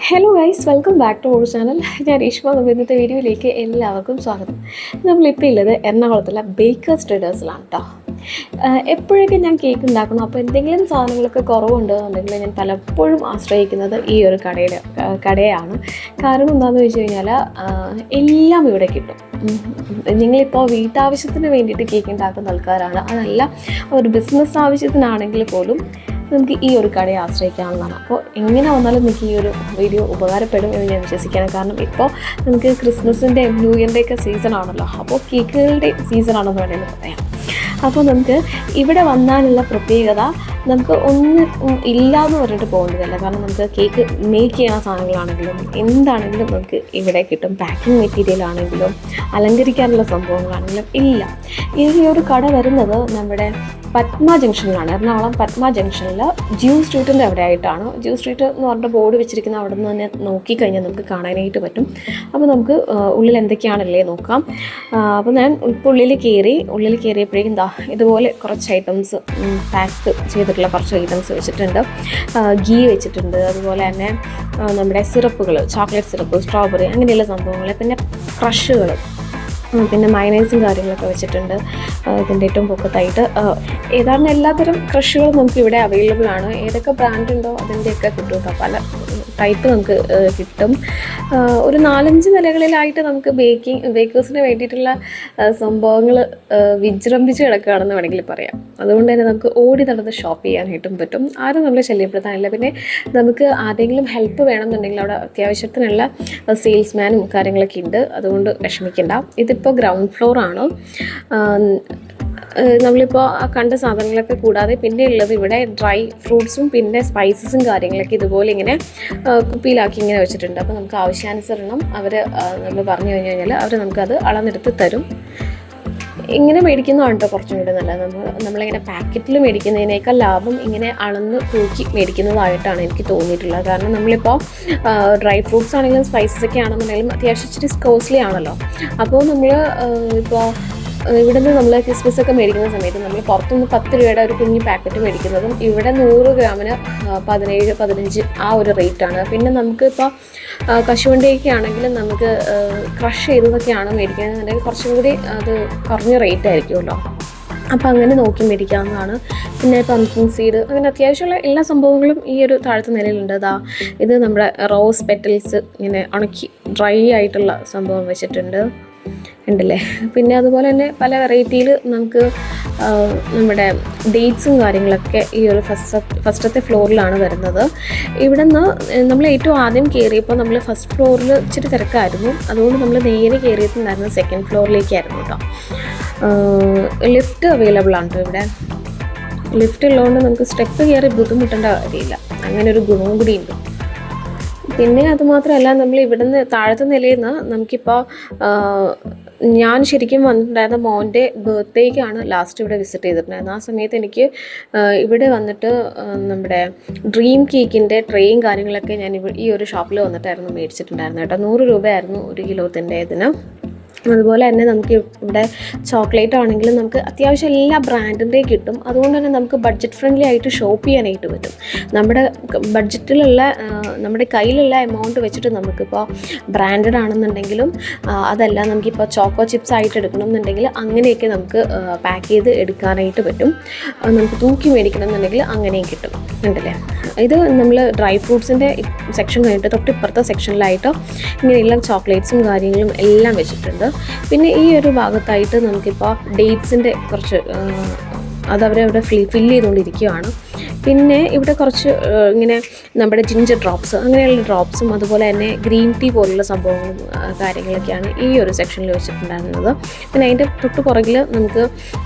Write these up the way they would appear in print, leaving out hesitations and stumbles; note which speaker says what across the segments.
Speaker 1: Hello guys, welcome back to our channel. ഞാൻ രേഷ്മ. ഇന്നത്തെ വീഡിയോയിലേക്ക് എല്ലാവർക്കും സ്വാഗതം. നമ്മളിപ്പോൾ ഉള്ളത് എറണാകുളത്തുള്ള ബേക്കേഴ്സ് ട്രേഡേഴ്സിലാണ് കേട്ടോ. എപ്പോഴൊക്കെ ഞാൻ കേക്ക് ഉണ്ടാക്കണം, അപ്പോൾ എന്തെങ്കിലും സാധനങ്ങളൊക്കെ കുറവുണ്ടെന്നുണ്ടെങ്കിൽ ഞാൻ പലപ്പോഴും ആശ്രയിക്കുന്നത് ഈ ഒരു കടയാണ്. കാരണം എന്താണെന്ന് വെച്ച് കഴിഞ്ഞാൽ എല്ലാം ഇവിടെ കിട്ടും. നിങ്ങളിപ്പോൾ വീട്ടാവശ്യത്തിന് വേണ്ടിയിട്ട് കേക്ക് ഉണ്ടാക്കുന്ന ആൾക്കാരാണ്, അതല്ല ഒരു ബിസിനസ് ആവശ്യത്തിനാണെങ്കിൽ പോലും നമുക്ക് ഈ ഒരു കടയെ ആശ്രയിക്കാവുന്നതാണ്. അപ്പോൾ എങ്ങനെ വന്നാലും നിങ്ങൾക്ക് ഈ ഒരു വീഡിയോ ഉപകാരപ്പെടും എന്ന് ഞാൻ വിശ്വസിക്കുകയാണ്. കാരണം ഇപ്പോൾ നമുക്ക് ക്രിസ്മസിൻ്റെയും ന്യൂ ഇയറിൻ്റെയൊക്കെ സീസണാണല്ലോ, അപ്പോൾ കേക്കുകളുടെ സീസണാണെന്ന് വേണമെങ്കിൽ പറയാം. അപ്പോൾ നമുക്ക് ഇവിടെ വന്നാലുള്ള പ്രത്യേകത, നമുക്ക് ഒന്നും ഇല്ലയെന്ന് പറഞ്ഞിട്ട് പോകേണ്ടതല്ല. കാരണം നമുക്ക് കേക്ക് മേക്ക് ചെയ്യുന്ന സാധനങ്ങളാണെങ്കിലും എന്താണെങ്കിലും നമുക്ക് ഇവിടെ കിട്ടും. പാക്കിംഗ് മെറ്റീരിയൽ ആണെങ്കിലും അലങ്കരിക്കാനുള്ള സംഭവങ്ങളാണെങ്കിലും ഇല്ല. ഈ ഒരു കട വരുന്നത് നമ്മുടെ പത്മ ജംഗ്ഷനിലാണ്. എറണാകുളം പത്മ ജംഗ്ഷനിൽ ജ്യൂ സ്ട്രീറ്റിൻ്റെ അവിടെ ആയിട്ടാണ്. ജ്യൂ സ്ട്രീറ്റ് എന്ന് പറഞ്ഞ ബോർഡ് വെച്ചിരിക്കുന്ന അവിടെ നിന്ന് തന്നെ നോക്കിക്കഴിഞ്ഞാൽ നമുക്ക് കാണാനായിട്ട് പറ്റും. അപ്പോൾ നമുക്ക് ഉള്ളിൽ എന്തൊക്കെയാണല്ലേ നോക്കാം. അപ്പോൾ ഞാൻ ഇപ്പോൾ ഉള്ളിൽ കയറിയപ്പോഴേക്കും ഇതുപോലെ കുറച്ച് ഐറ്റംസ് പാക്ക് ചെയ്തിട്ടുള്ള കുറച്ച് ഐറ്റംസ് വെച്ചിട്ടുണ്ട്. ഗീ വെച്ചിട്ടുണ്ട്, അതുപോലെ തന്നെ നമ്മുടെ സിറപ്പുകൾ, ചോക്ലേറ്റ് സിറപ്പ്, സ്ട്രോബെറി, അങ്ങനെയുള്ള സംഭവങ്ങൾ, പിന്നെ ക്രഷുകൾ, പിന്നെ മയണൈസും കാര്യങ്ങളൊക്കെ വെച്ചിട്ടുണ്ട്. ഇതിൻ്റെ ഏറ്റവും പൊക്കത്തായിട്ട് ഏതാണ്ട് എല്ലാത്തരം ക്രഷുകളും നമുക്ക് ഇവിടെ അവൈലബിൾ ആണ്. ഏതൊക്കെ ബ്രാൻഡ് ഉണ്ടോ അതിൻ്റെയൊക്കെ കിട്ടും കേട്ടോ. പല ടൈപ്പ് നമുക്ക് കിട്ടും. ഒരു 4-5 നിലകളിലായിട്ട് നമുക്ക് ബേക്കേഴ്സിന് വേണ്ടിയിട്ടുള്ള സംഭവങ്ങൾ വിജൃംഭിച്ച് കിടക്കുകയാണെന്ന് വേണമെങ്കിൽ പറയാം. അതുകൊണ്ട് തന്നെ നമുക്ക് ഓടി നടന്ന് ഷോപ്പ് ചെയ്യാനായിട്ടും പറ്റും. ആരും നമ്മളെ ശല്യപ്പെടുത്താനില്ല. പിന്നെ നമുക്ക് ആരെങ്കിലും ഹെൽപ്പ് വേണമെന്നുണ്ടെങ്കിൽ അവിടെ അത്യാവശ്യത്തിനുള്ള സെയിൽസ്മാനും കാര്യങ്ങളൊക്കെ ഉണ്ട്. അതുകൊണ്ട് വിഷമിക്കേണ്ട. ഇതിപ്പോൾ ഗ്രൗണ്ട് ഫ്ലോർ ആണ്. നമ്മളിപ്പോൾ കണ്ട സാധനങ്ങളൊക്കെ കൂടാതെ പിന്നെ ഉള്ളത് ഇവിടെ ഡ്രൈ ഫ്രൂട്ട്സും പിന്നെ സ്പൈസസും കാര്യങ്ങളൊക്കെ ഇതുപോലെ ഇങ്ങനെ കുപ്പിയിലാക്കി ഇങ്ങനെ വെച്ചിട്ടുണ്ട്. അപ്പോൾ നമുക്ക് ആവശ്യാനുസരണം നമ്മൾ പറഞ്ഞു കഴിഞ്ഞാൽ അവർ നമുക്കത് അളന്നെടുത്ത് തരും. ഇങ്ങനെ മേടിക്കുന്നതാണ് കേട്ടോ കുറച്ചും കൂടി നല്ലത്. നമ്മളിങ്ങനെ പാക്കറ്റിൽ മേടിക്കുന്നതിനേക്കാൾ ലാഭം ഇങ്ങനെ അളന്ന് തൂക്കി മേടിക്കുന്നതായിട്ടാണ് എനിക്ക് തോന്നിയിട്ടുള്ളത്. കാരണം നമ്മളിപ്പോൾ ഡ്രൈ ഫ്രൂട്ട്സ് ആണെങ്കിലും സ്പൈസസൊക്കെ ആണെന്നുണ്ടെങ്കിലും അത്യാവശ്യം ഇച്ചിരി കോസ്റ്റ്ലി ആണല്ലോ. അപ്പോൾ നമ്മൾ ഇപ്പോൾ ഇവിടെ നിന്ന് നമ്മൾ ക്രിസ്മസ് ഒക്കെ മേടിക്കുന്ന സമയത്ത് നമ്മൾ പുറത്തുനിന്ന് 10 രൂപയുടെ ഒരു കുഞ്ഞ് പാക്കറ്റ് മേടിക്കുന്നതും ഇവിടെ 100 ഗ്രാമിന് 17-15 ആ ഒരു റേറ്റാണ്. പിന്നെ നമുക്ക് ഇപ്പോൾ കശുവണ്ടിയൊക്കെ ആണെങ്കിലും നമുക്ക് ക്രഷ് ചെയ്തതൊക്കെയാണ് മേടിക്കുന്നതെന്നുണ്ടെങ്കിൽ കുറച്ചും കൂടി അത് കുറഞ്ഞ റേറ്റ് ആയിരിക്കുമല്ലോ. അപ്പോൾ അങ്ങനെ നോക്കി മേടിക്കാവുന്നതാണ്. പിന്നെ പംകിൻ സീഡ്, അങ്ങനെ അത്യാവശ്യമുള്ള എല്ലാ സംഭവങ്ങളും ഈ ഒരു താഴത്തെ നിലയിലുണ്ട്. ഇത് നമ്മുടെ റോസ് പെറ്റൽസ് ഇങ്ങനെ ഉണക്കി ഡ്രൈ ആയിട്ടുള്ള സംഭവം വെച്ചിട്ടുണ്ട്, ഉണ്ടല്ലേ. പിന്നെ അതുപോലെ തന്നെ പല വെറൈറ്റിയിൽ നമുക്ക് നമ്മുടെ ഡേറ്റ്സും കാര്യങ്ങളൊക്കെ ഈ ഒരു ഫസ്റ്റത്തെ ഫ്ലോറിലാണ് വരുന്നത്. ഇവിടെ നിന്ന് നമ്മൾ ഏറ്റവും ആദ്യം കയറിയപ്പോൾ നമ്മൾ ഫസ്റ്റ് ഫ്ലോറിൽ ഇച്ചിരി തിരക്കായിരുന്നു. അതുകൊണ്ട് നമ്മൾ നേരെ കയറിയിട്ടുണ്ടായിരുന്നത് സെക്കൻഡ് ഫ്ലോറിലേക്കായിരുന്നു കേട്ടോ. ലിഫ്റ്റ് അവൈലബിൾ ആണ് കേട്ടോ ഇവിടെ. ലിഫ്റ്റ് ഉള്ളതുകൊണ്ട് നമുക്ക് സ്റ്റെപ്പ് കയറി ബുദ്ധിമുട്ടേണ്ട കാര്യമില്ല. അങ്ങനെ ഒരു ഗുണവും കൂടി ഉണ്ട്. പിന്നെ അതുമാത്രമല്ല, നമ്മൾ ഇവിടുന്ന് താഴത്തെ നിലയിൽ നിന്ന് നമുക്കിപ്പോൾ ഞാൻ ശരിക്കും വന്നിട്ടുണ്ടായിരുന്ന മോൻ്റെ ബർത്ത്ഡേക്കാണ് ലാസ്റ്റ് ഇവിടെ വിസിറ്റ് ചെയ്തിട്ടുണ്ടായിരുന്നത്. ആ സമയത്ത് എനിക്ക് ഇവിടെ വന്നിട്ട് നമ്മുടെ ഡ്രീം കേക്കിൻ്റെ ട്രേയും കാര്യങ്ങളൊക്കെ ഞാൻ ഈ ഒരു ഷോപ്പിൽ വന്നിട്ടായിരുന്നു മേടിച്ചിട്ടുണ്ടായിരുന്നത് കേട്ടോ. 100 രൂപയായിരുന്നു 1 കിലോത്തിൻ്റെ ഇതിന്. അതുപോലെ തന്നെ നമുക്ക് ഇവിടെ ചോക്ലേറ്റ് ആണെങ്കിലും നമുക്ക് അത്യാവശ്യം എല്ലാ ബ്രാൻഡിൻ്റെയും കിട്ടും. അതുകൊണ്ട് തന്നെ നമുക്ക് ബഡ്ജറ്റ് ഫ്രണ്ട്ലി ആയിട്ട് ഷോപ്പ് ചെയ്യാനായിട്ട് പറ്റും. നമ്മുടെ ബഡ്ജറ്റിലുള്ള നമ്മുടെ കയ്യിലുള്ള എമൗണ്ട് വെച്ചിട്ട് നമുക്കിപ്പോൾ ബ്രാൻഡഡ് ആണെന്നുണ്ടെങ്കിലും അതല്ല നമുക്കിപ്പോൾ ചോക്കോ ചിപ്സ് ആയിട്ട് എടുക്കണം എന്നുണ്ടെങ്കിൽ അങ്ങനെയൊക്കെ നമുക്ക് പാക്ക് ചെയ്ത് എടുക്കാനായിട്ട് പറ്റും. നമുക്ക് തൂക്കി മേടിക്കണം എന്നുണ്ടെങ്കിൽ അങ്ങനെയും കിട്ടും, ഉണ്ടല്ലേ. ഇത് നമ്മൾ ഡ്രൈ ഫ്രൂട്ട്സിൻ്റെ സെക്ഷൻ കഴിഞ്ഞിട്ട് തൊട്ടിപ്പുറത്തെ സെക്ഷനിലായിട്ട് ഇങ്ങനെയുള്ള ചോക്ലേറ്റ്സും കാര്യങ്ങളും എല്ലാം വെച്ചിട്ടുണ്ട്. പിന്നെ ഈ ഒരു ഭാഗത്തായിട്ട് നമുക്കിപ്പോൾ ഡേറ്റ്സിൻ്റെ കുറച്ച് അതവരവിടെ ഫില്ല് ചെയ്തുകൊണ്ടിരിക്കുകയാണ്. പിന്നെ ഇവിടെ കുറച്ച് ഇങ്ങനെ നമ്മുടെ ജിഞ്ചർ ഡ്രോപ്സ്, അങ്ങനെയുള്ള ഡ്രോപ്സും അതുപോലെ തന്നെ ഗ്രീൻ ടീ പോലുള്ള സംഭവങ്ങളും കാര്യങ്ങളൊക്കെയാണ് ഈ ഒരു സെക്ഷനിൽ വെച്ചിട്ടുണ്ടായിരുന്നത്. പിന്നെ അതിൻ്റെ തൊട്ട് പുറകിൽ നമുക്ക്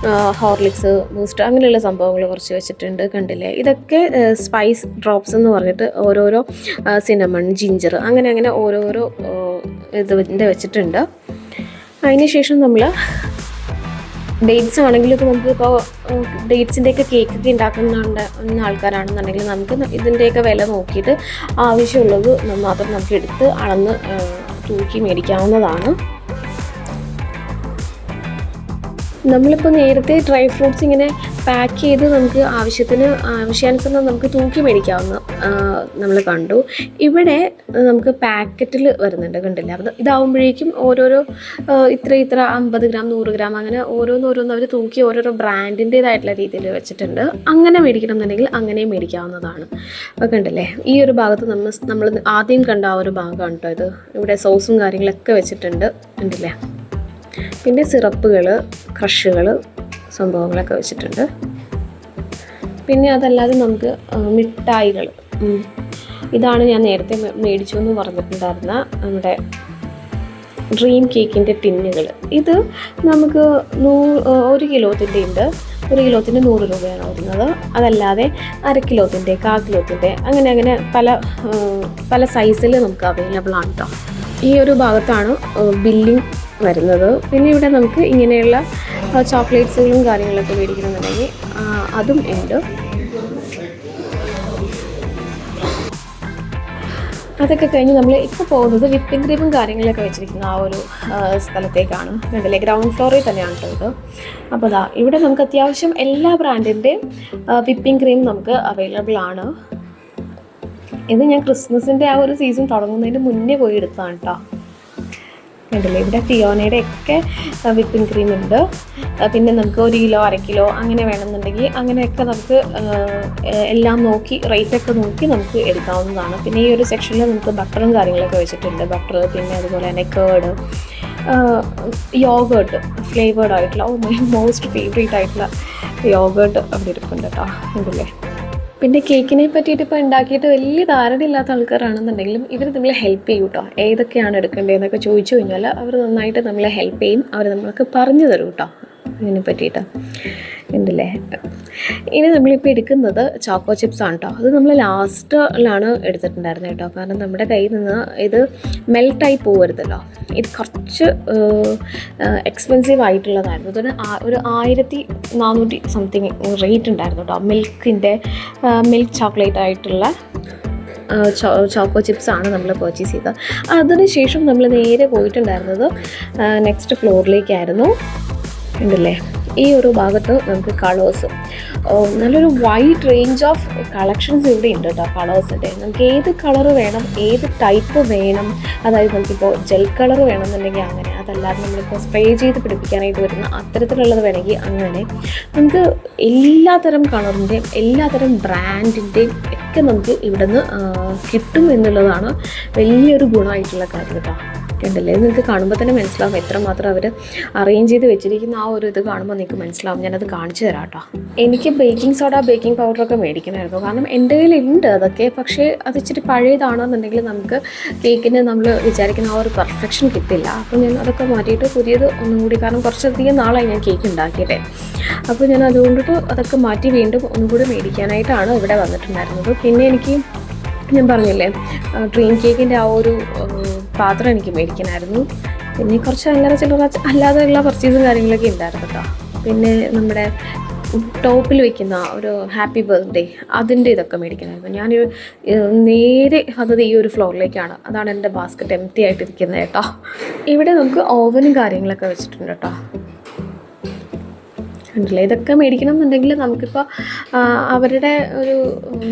Speaker 1: ഹോർലിക്സ്, ബൂസ്റ്റ്, അങ്ങനെയുള്ള സംഭവങ്ങൾ കുറച്ച് വെച്ചിട്ടുണ്ട്, കണ്ടില്ലേ. ഇതൊക്കെ സ്പൈസ് ഡ്രോപ്സ് എന്ന് പറഞ്ഞിട്ട് ഓരോരോ സിനമൺ, ജിഞ്ചർ, അങ്ങനെ ഓരോരോ ഇതിൻ്റെ വെച്ചിട്ടുണ്ട്. അതിനുശേഷം നമ്മൾ ഡേറ്റ്സ് ആണെങ്കിലും ഇപ്പോൾ നമുക്കിപ്പോൾ ഡേറ്റ്സിൻ്റെയൊക്കെ കേക്കൊക്കെ ഉണ്ടാക്കുന്ന ആൾക്കാരാണെന്നുണ്ടെങ്കിൽ നമുക്ക് ഇതിൻ്റെയൊക്കെ വില നോക്കിയിട്ട് ആവശ്യമുള്ളത് മാത്രം നമുക്ക് എടുത്ത് അളന്ന് തൂക്കി മേടിക്കാവുന്നതാണ്. നമ്മളിപ്പോൾ നേരത്തെ ഡ്രൈ ഫ്രൂട്ട്സ് ഇങ്ങനെ പാക്ക് ചെയ്ത് നമുക്ക് ആവശ്യാനുസരണം നമുക്ക് തൂക്കി മേടിക്കാവുന്ന നമ്മൾ കണ്ടു. ഇവിടെ നമുക്ക് പാക്കറ്റിൽ വരുന്നുണ്ട്, കണ്ടില്ല? ഇതാവുമ്പോഴേക്കും ഓരോരോ ഇത്ര 50 ഗ്രാം 100 ഗ്രാം അങ്ങനെ ഓരോന്നോരോന്ന് അവർ തൂക്കി ഓരോരോ ബ്രാൻഡിൻ്റേതായിട്ടുള്ള രീതിയിൽ വെച്ചിട്ടുണ്ട്. അങ്ങനെ മേടിക്കണം എന്നുണ്ടെങ്കിൽ അങ്ങനെയും മേടിക്കാവുന്നതാണ്. അപ്പോൾ കണ്ടില്ലേ, ഈ ഒരു ഭാഗത്ത് നമ്മൾ ആദ്യം കണ്ട ആ ഒരു ഭാഗമാണ് കേട്ടോ ഇത്. ഇവിടെ സോസും കാര്യങ്ങളൊക്കെ വെച്ചിട്ടുണ്ട്, കണ്ടില്ലേ? പിന്നെ സിറപ്പുകൾ, ക്രഷുകൾ, സംഭവങ്ങളൊക്കെ വെച്ചിട്ടുണ്ട്. പിന്നെ അതല്ലാതെ നമുക്ക് മിഠായികൾ, ഇതാണ് ഞാൻ നേരത്തെ മേടിച്ചു എന്ന് പറഞ്ഞിട്ടുണ്ടായിരുന്ന നമ്മുടെ ഡ്രീം കേക്കിൻ്റെ ടിന്നുകൾ. ഇത് നമുക്ക് 1 കിലോത്തിൻ്റെ ഉണ്ട്. 1 കിലോത്തിന് 100 രൂപയാണ് വരുന്നത്. അതല്ലാതെ 1/2 കിലോത്തിൻ്റെ, 1/4 കിലോത്തിൻ്റെ അങ്ങനെ പല സൈസിൽ നമുക്ക് അവൈലബിൾ ആണ് കേട്ടോ. ഈ ഒരു ഭാഗത്താണ് ബില്ലിംഗ് വരുന്നത്. പിന്നെ ഇവിടെ നമുക്ക് ഇങ്ങനെയുള്ള ചോക്ലേറ്റ്സുകളും കാര്യങ്ങളൊക്കെ മേടിക്കണമെന്നുണ്ടെങ്കിൽ അതും ഉണ്ട്. അതൊക്കെ കഴിഞ്ഞ് നമ്മൾ ഇപ്പോൾ പോകുന്നത് വിപ്പിംഗ് ക്രീമും കാര്യങ്ങളൊക്കെ വെച്ചിരിക്കുന്ന ആ ഒരു സ്ഥലത്തേക്കാണ്. കണ്ടില്ലേ, ഗ്രൗണ്ട് ഫ്ലോറിൽ തന്നെയാണ് കേട്ടോ ഇത്. അപ്പോൾ ഇവിടെ നമുക്ക് അത്യാവശ്യം എല്ലാ ബ്രാൻഡിൻ്റെയും വിപ്പിംഗ് ക്രീം നമുക്ക് അവൈലബിൾ ആണ്. ഇത് ഞാൻ ക്രിസ്മസിൻ്റെ ആ ഒരു സീസൺ തുടങ്ങുന്നതിന് മുന്നേ പോയി എടുത്തതാണ് കേട്ടോ. കണ്ടില്ലേ, ഇവിടെ ഫിയോനയുടെ ഒക്കെ വിപ്പിംഗ് ക്രീം ഉണ്ട്. പിന്നെ നമുക്ക് 1 കിലോ 1/2 കിലോ അങ്ങനെ വേണമെന്നുണ്ടെങ്കിൽ അങ്ങനെയൊക്കെ നമുക്ക് എല്ലാം നോക്കി റേറ്റൊക്കെ നോക്കി നമുക്ക് എടുക്കാവുന്നതാണ്. പിന്നെ ഈ ഒരു സെക്ഷനിൽ നമുക്ക് ബട്ടറും കാര്യങ്ങളൊക്കെ വെച്ചിട്ടുണ്ട്. ബട്ടർ, പിന്നെ അതുപോലെ തന്നെ കേർഡ്, യോഗേർട്ട് ഫ്ലേവേർഡ് ആയിട്ടുള്ള മോസ്റ്റ് ഫേവറേറ്റ് ആയിട്ടുള്ള യോഗേർട്ട് അവിടെ ഇരിപ്പുണ്ട് കേട്ടോ. കണ്ടില്ലേ? പിന്നെ കേക്കിനെ പറ്റിയിട്ട് ഇപ്പോൾ ഉണ്ടാക്കിയിട്ട് വലിയ ധാരണ ഇല്ലാത്ത ആൾക്കാരാണെന്നുണ്ടെങ്കിലും ഇവർ നമ്മളെ ഹെൽപ്പ് ചെയ്യും കേട്ടോ. ഏതൊക്കെയാണ് എടുക്കേണ്ടതെന്നൊക്കെ ചോദിച്ചു കഴിഞ്ഞാൽ അവർ നന്നായിട്ട് നമ്മളെ ഹെൽപ്പ് ചെയ്യും. അവർ നമ്മൾക്ക് പറഞ്ഞു തരും കേട്ടോ ഇതിനെ പറ്റിയിട്ട്. ഉണ്ടല്ലേ? ഇനി നമ്മളിപ്പോൾ എടുക്കുന്നത് ചോക്കോ ചിപ്സ് ആണ് കേട്ടോ. അത് നമ്മൾ ലാസ്റ്റിലാണ് എടുത്തിട്ടുണ്ടായിരുന്നത് കേട്ടോ. കാരണം നമ്മുടെ കയ്യിൽ നിന്ന് ഇത് മെൽട്ടായി പോകരുതല്ലോ. ഇത് കുറച്ച് എക്സ്പെൻസീവ് ആയിട്ടുള്ളതായിരുന്നു. അതിന് ഒരു 1400 സംതിങ് റേറ്റ് ഉണ്ടായിരുന്നു കേട്ടോ. മിൽക്ക് ചോക്ലേറ്റ് ആയിട്ടുള്ള ചോക്കോ ചിപ്സാണ് നമ്മൾ പർച്ചേസ് ചെയ്തത്. അതിനുശേഷം നമ്മൾ നേരെ പോയിട്ടുണ്ടായിരുന്നത് നെക്സ്റ്റ് ഫ്ലോറിലേക്കായിരുന്നു. ഉണ്ടല്ലേ? ഈ ഒരു ഭാഗത്ത് നമുക്ക് കളേഴ്സ്, നല്ലൊരു വൈഡ് റേഞ്ച് ഓഫ് കളക്ഷൻസ് ഇവിടെ ഉണ്ട് കേട്ടോ. കളേഴ്സിൻ്റെ നമുക്ക് ഏത് കളർ വേണം, ഏത് ടൈപ്പ് വേണം, അതായത് നമുക്കിപ്പോൾ ജെൽ കളർ വേണമെന്നുണ്ടെങ്കിൽ അങ്ങനെ, അതല്ലാതെ നമ്മളിപ്പോൾ സ്പ്രേ ചെയ്ത് പിടിപ്പിക്കാനായിട്ട് വരുന്ന അത്തരത്തിലുള്ളത് വേണമെങ്കിൽ അങ്ങനെ, നമുക്ക് എല്ലാത്തരം കളറിൻ്റെയും എല്ലാത്തരം ബ്രാൻഡിൻ്റെയും ഒക്കെ നമുക്ക് ഇവിടെ നിന്ന് കിട്ടും എന്നുള്ളതാണ് വലിയൊരു ഗുണമായിട്ടുള്ള കാര്യം കേട്ടോ. കണ്ടില്ലേ? നിങ്ങൾക്ക് കാണുമ്പോൾ തന്നെ മനസ്സിലാവും എത്രമാത്രം അവർ അറേഞ്ച് ചെയ്ത് വെച്ചിരിക്കുന്ന ആ ഒരു ഇത് കാണുമ്പോൾ നിങ്ങൾക്ക് മനസ്സിലാവും. ഞാനത് കാണിച്ചു തരാം കേട്ടോ. എനിക്ക് ബേക്കിംഗ് സോഡ, ബേക്കിംഗ് പൗഡറൊക്കെ മേടിക്കണമായിരുന്നു. കാരണം എൻ്റെ കയ്യിലുണ്ട് അതൊക്കെ. പക്ഷേ അത് ഇച്ചിരി പഴയതാണെന്നുണ്ടെങ്കിൽ നമുക്ക് കേക്കിന് നമ്മൾ വിചാരിക്കുന്ന ആ ഒരു പെർഫെക്ഷൻ കിട്ടില്ല. അപ്പോൾ ഞാൻ അതൊക്കെ മാറ്റിയിട്ട് പുതിയത് ഒന്നും കൂടി, കാരണം കുറച്ചധികം നാളായി ഞാൻ കേക്ക് ഉണ്ടാക്കിയിട്ടേ. അപ്പോൾ ഞാൻ അതുകൊണ്ടിട്ട് അതൊക്കെ മാറ്റി വീണ്ടും ഒന്നുകൂടി മേടിക്കാനായിട്ടാണ് ഇവിടെ വന്നിട്ടുണ്ടായിരുന്നത്. പിന്നെ ഞാൻ പറഞ്ഞില്ലേ, ഡ്രീം കേക്കിൻ്റെ ആ ഒരു പാത്രം എനിക്ക് മേടിക്കണമായിരുന്നു. പിന്നെ കുറച്ച് അല്ലാതെയുള്ള പർച്ചേസും കാര്യങ്ങളൊക്കെ ഉണ്ടായിരുന്നു കേട്ടോ. പിന്നെ നമ്മുടെ ടോപ്പിൽ വയ്ക്കുന്ന ഒരു ഹാപ്പി ബർത്ത്ഡേ അതിൻ്റെ ഇതൊക്കെ മേടിക്കണമായിരുന്നു. ഞാൻ നേരെ വന്നത് ഈ ഒരു ഫ്ലോറിലേക്കാണ്. അതാണ് എൻ്റെ ബാസ്ക്കറ്റ് എംപ്റ്റി ആയിട്ടിരിക്കുന്നത് കേട്ടോ. ഇവിടെ നമുക്ക് ഓവനും കാര്യങ്ങളൊക്കെ വെച്ചിട്ടുണ്ട് കേട്ടോ. ഉണ്ടല്ലേ? ഇതൊക്കെ മേടിക്കണം എന്നുണ്ടെങ്കിൽ നമുക്കിപ്പോൾ അവരുടെ ഒരു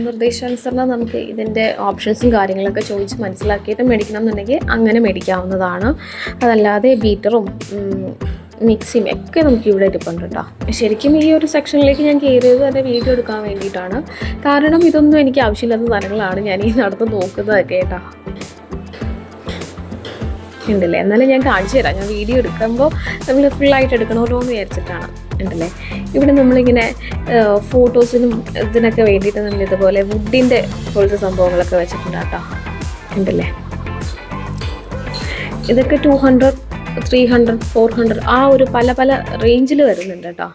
Speaker 1: നിർദ്ദേശാനുസരണം നമുക്ക് ഇതിൻ്റെ ഓപ്ഷൻസും കാര്യങ്ങളൊക്കെ ചോദിച്ച് മനസ്സിലാക്കിയിട്ട് മേടിക്കണം എന്നുണ്ടെങ്കിൽ അങ്ങനെ മേടിക്കാവുന്നതാണ്. അതല്ലാതെ ബീറ്ററും മിക്സിയും ഒക്കെ നമുക്ക് ഇവിടെ ഇരിപ്പുണ്ട് കേട്ടോ. ശരിക്കും ഈ ഒരു സെക്ഷനിലേക്ക് ഞാൻ കയറിയത് തന്നെ വീഡിയോ എടുക്കാൻ വേണ്ടിയിട്ടാണ്. കാരണം ഇതൊന്നും എനിക്ക് ആവശ്യമില്ലാത്ത സാധനങ്ങളാണ് ഞാൻ ഈ നടന്ന് നോക്കുന്നതൊക്കെ കേട്ടോ. ഉണ്ടല്ലേ? എന്നാലും ഞാൻ കാണിച്ചു തരാം. ഞാൻ വീഡിയോ എടുക്കുമ്പോൾ നമ്മൾ ഫുള്ളായിട്ട് എടുക്കണമല്ലോ എന്ന് വിചാരിച്ചിട്ടാണ്. ഉണ്ടല്ലേ? ഇവിടെ നമ്മളിങ്ങനെ ഫോട്ടോസിനും ഇതിനൊക്കെ വേണ്ടിയിട്ട് നമ്മൾ ഇതുപോലെ വുഡിൻ്റെ പോലത്തെ സംഭവങ്ങളൊക്കെ വെച്ചിട്ടുണ്ട് കേട്ടോ. ഉണ്ടല്ലേ? ഇതൊക്കെ 200, 300, 400 ആ ഒരു പല റേഞ്ചിൽ വരുന്നുണ്ട് കേട്ടോ.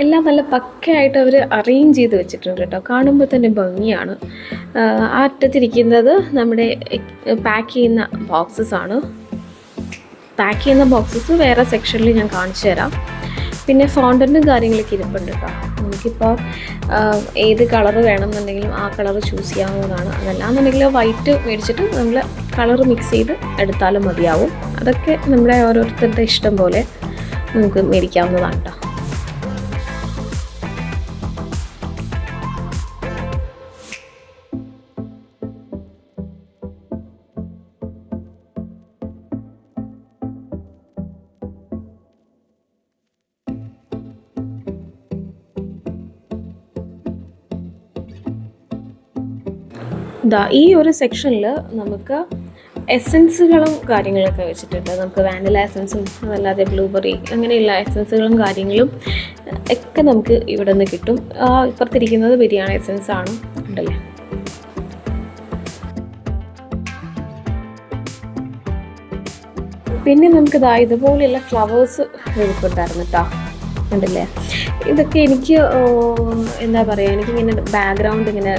Speaker 1: എല്ലാം നല്ല പക്കയായിട്ട് അവർ അറേഞ്ച് ചെയ്ത് വെച്ചിട്ടുണ്ട് കേട്ടോ. കാണുമ്പോൾ തന്നെ ഭംഗിയാണ്. ആ അറ്റത്തിരിക്കുന്നത് നമ്മുടെ പാക്ക് ചെയ്യുന്ന ബോക്സസ് ആണ്. പാക്ക് ചെയ്യുന്ന ബോക്സസ് വേറെ സെക്ഷനിൽ ഞാൻ കാണിച്ചു തരാം. പിന്നെ ഫോണ്ടൻറ്റും കാര്യങ്ങളൊക്കെ ഇരിപ്പുണ്ട് കേട്ടോ. നമുക്കിപ്പോൾ ഏത് കളറ് വേണമെന്നുണ്ടെങ്കിലും ആ കളറ് ചൂസ് ചെയ്യാവുന്നതാണ്. അതല്ലാന്നുണ്ടെങ്കിൽ വൈറ്റ് മേടിച്ചിട്ട് നമ്മൾ കളറ് മിക്സ് ചെയ്ത് എടുത്താലും മതിയാവും. അതൊക്കെ നമ്മുടെ ഓരോരുത്തരുടെ ഇഷ്ടം പോലെ നമുക്ക് മേടിക്കാവുന്നതാണ് കേട്ടോ. ഈ ഒരു സെക്ഷനിൽ നമുക്ക് എസൻസുകളും കാര്യങ്ങളൊക്കെ വെച്ചിട്ടുണ്ട്. നമുക്ക് വാനില എസൻസും അതല്ലാതെ ബ്ലൂബെറി അങ്ങനെയുള്ള എസൻസുകളും കാര്യങ്ങളും ഒക്കെ നമുക്ക് ഇവിടെ നിന്ന് കിട്ടും. ഇപ്പുറത്തിരിക്കുന്നത് ബിരിയാണി എസൻസ് ആണ് ഉണ്ടല്ലേ. പിന്നെ നമുക്ക് ഇതുപോലെയുള്ള ഫ്ലവേഴ്സ് എടുക്കുന്നുണ്ടായിരുന്നു കേട്ടോ, ഉണ്ടല്ലേ. ഇതൊക്കെ എനിക്ക് എന്താ പറയുക, എനിക്കിങ്ങനെ ബാക്ക്ഗ്രൗണ്ട് ഇങ്ങനെ